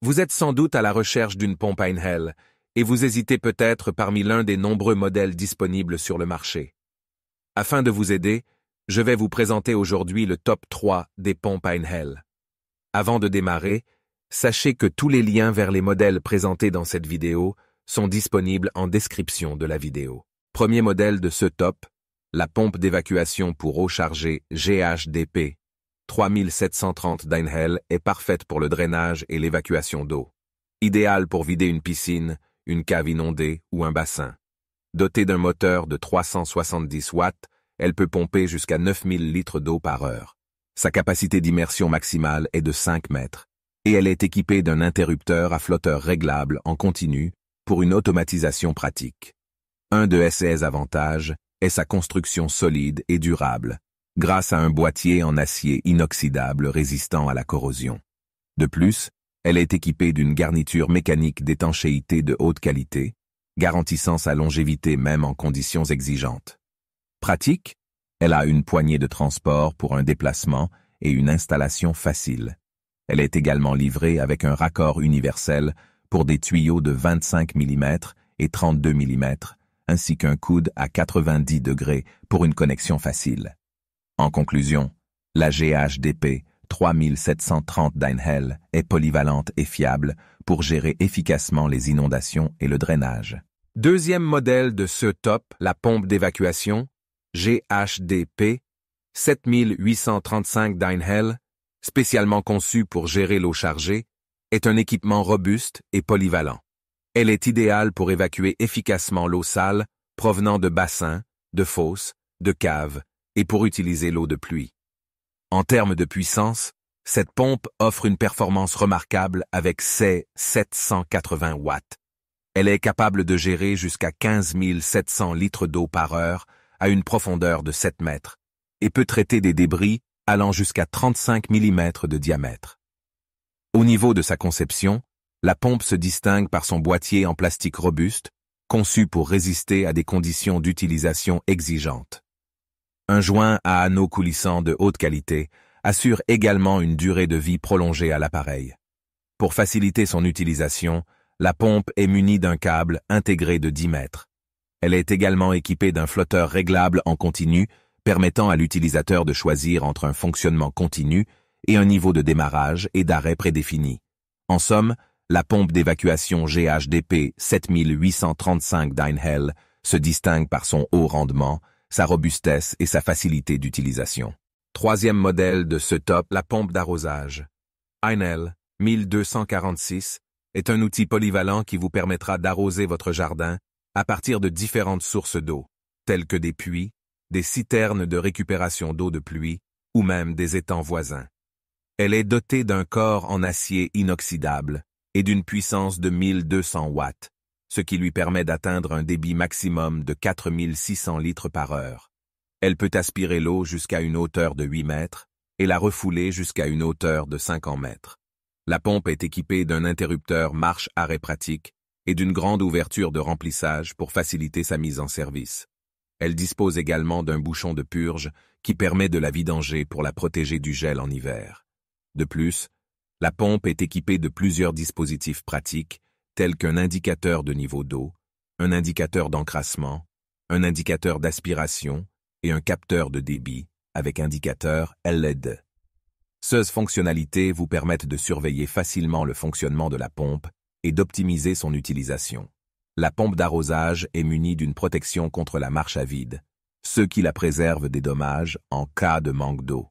Vous êtes sans doute à la recherche d'une pompe Einhell et vous hésitez peut-être parmi l'un des nombreux modèles disponibles sur le marché. Afin de vous aider, je vais vous présenter aujourd'hui le top 3 des pompes Einhell. Avant de démarrer, sachez que tous les liens vers les modèles présentés dans cette vidéo sont disponibles en description de la vidéo. Premier modèle de ce top, la pompe d'évacuation pour eau chargée GHDP 3730 d'Einhell est parfaite pour le drainage et l'évacuation d'eau. Idéale pour vider une piscine, une cave inondée ou un bassin. Dotée d'un moteur de 370 watts, elle peut pomper jusqu'à 9000 litres d'eau par heure. Sa capacité d'immersion maximale est de 5 mètres, et elle est équipée d'un interrupteur à flotteur réglable en continu pour une automatisation pratique. Un de ses avantages est sa construction solide et durable, grâce à un boîtier en acier inoxydable résistant à la corrosion. De plus, elle est équipée d'une garniture mécanique d'étanchéité de haute qualité, garantissant sa longévité même en conditions exigeantes. Pratique, elle a une poignée de transport pour un déplacement et une installation facile. Elle est également livrée avec un raccord universel pour des tuyaux de 25 mm et 32 mm, ainsi qu'un coude à 90 degrés pour une connexion facile. En conclusion, la GHDP 3730 d'Einhell est polyvalente et fiable pour gérer efficacement les inondations et le drainage. Deuxième modèle de ce top, la pompe d'évacuation GHDP 7835 d'Einhell, spécialement conçue pour gérer l'eau chargée, est un équipement robuste et polyvalent. Elle est idéale pour évacuer efficacement l'eau sale provenant de bassins, de fosses, de caves et pour utiliser l'eau de pluie. En termes de puissance, cette pompe offre une performance remarquable avec ses 780 watts. Elle est capable de gérer jusqu'à 15 700 litres d'eau par heure à une profondeur de 7 mètres et peut traiter des débris allant jusqu'à 35 mm de diamètre. Au niveau de sa conception, la pompe se distingue par son boîtier en plastique robuste, conçu pour résister à des conditions d'utilisation exigeantes. Un joint à anneaux coulissants de haute qualité assure également une durée de vie prolongée à l'appareil. Pour faciliter son utilisation, la pompe est munie d'un câble intégré de 10 mètres. Elle est également équipée d'un flotteur réglable en continu, permettant à l'utilisateur de choisir entre un fonctionnement continu et un niveau de démarrage et d'arrêt prédéfini. En somme, la pompe d'évacuation GHDP 7835 d'Einhell se distingue par son haut rendement, sa robustesse et sa facilité d'utilisation. Troisième modèle de ce top, la pompe d'arrosage. Einhell 1246 est un outil polyvalent qui vous permettra d'arroser votre jardin à partir de différentes sources d'eau, telles que des puits, des citernes de récupération d'eau de pluie ou même des étangs voisins. Elle est dotée d'un corps en acier inoxydable et d'une puissance de 1200 watts, ce qui lui permet d'atteindre un débit maximum de 4600 litres par heure. Elle peut aspirer l'eau jusqu'à une hauteur de 8 mètres et la refouler jusqu'à une hauteur de 50 mètres. La pompe est équipée d'un interrupteur marche-arrêt pratique et d'une grande ouverture de remplissage pour faciliter sa mise en service. Elle dispose également d'un bouchon de purge qui permet de la vidanger pour la protéger du gel en hiver. De plus, la pompe est équipée de plusieurs dispositifs pratiques tels qu'un indicateur de niveau d'eau, un indicateur d'encrassement, un indicateur d'aspiration et un capteur de débit avec indicateur LED. Ces fonctionnalités vous permettent de surveiller facilement le fonctionnement de la pompe et d'optimiser son utilisation. La pompe d'arrosage est munie d'une protection contre la marche à vide, ce qui la préserve des dommages en cas de manque d'eau.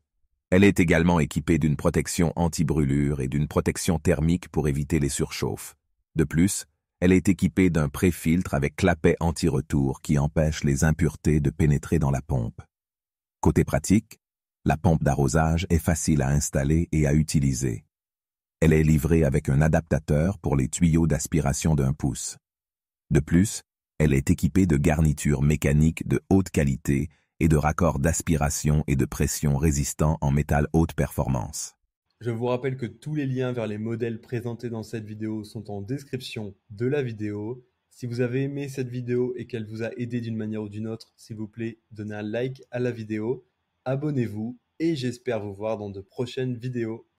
Elle est également équipée d'une protection anti-brûlure et d'une protection thermique pour éviter les surchauffes. De plus, elle est équipée d'un pré-filtre avec clapet anti-retour qui empêche les impuretés de pénétrer dans la pompe. Côté pratique, la pompe d'arrosage est facile à installer et à utiliser. Elle est livrée avec un adaptateur pour les tuyaux d'aspiration d'1 pouce. De plus, elle est équipée de garnitures mécaniques de haute qualité et de raccords d'aspiration et de pression résistants en métal haute performance. Je vous rappelle que tous les liens vers les modèles présentés dans cette vidéo sont en description de la vidéo. Si vous avez aimé cette vidéo et qu'elle vous a aidé d'une manière ou d'une autre, s'il vous plaît, donnez un like à la vidéo, abonnez-vous et j'espère vous voir dans de prochaines vidéos.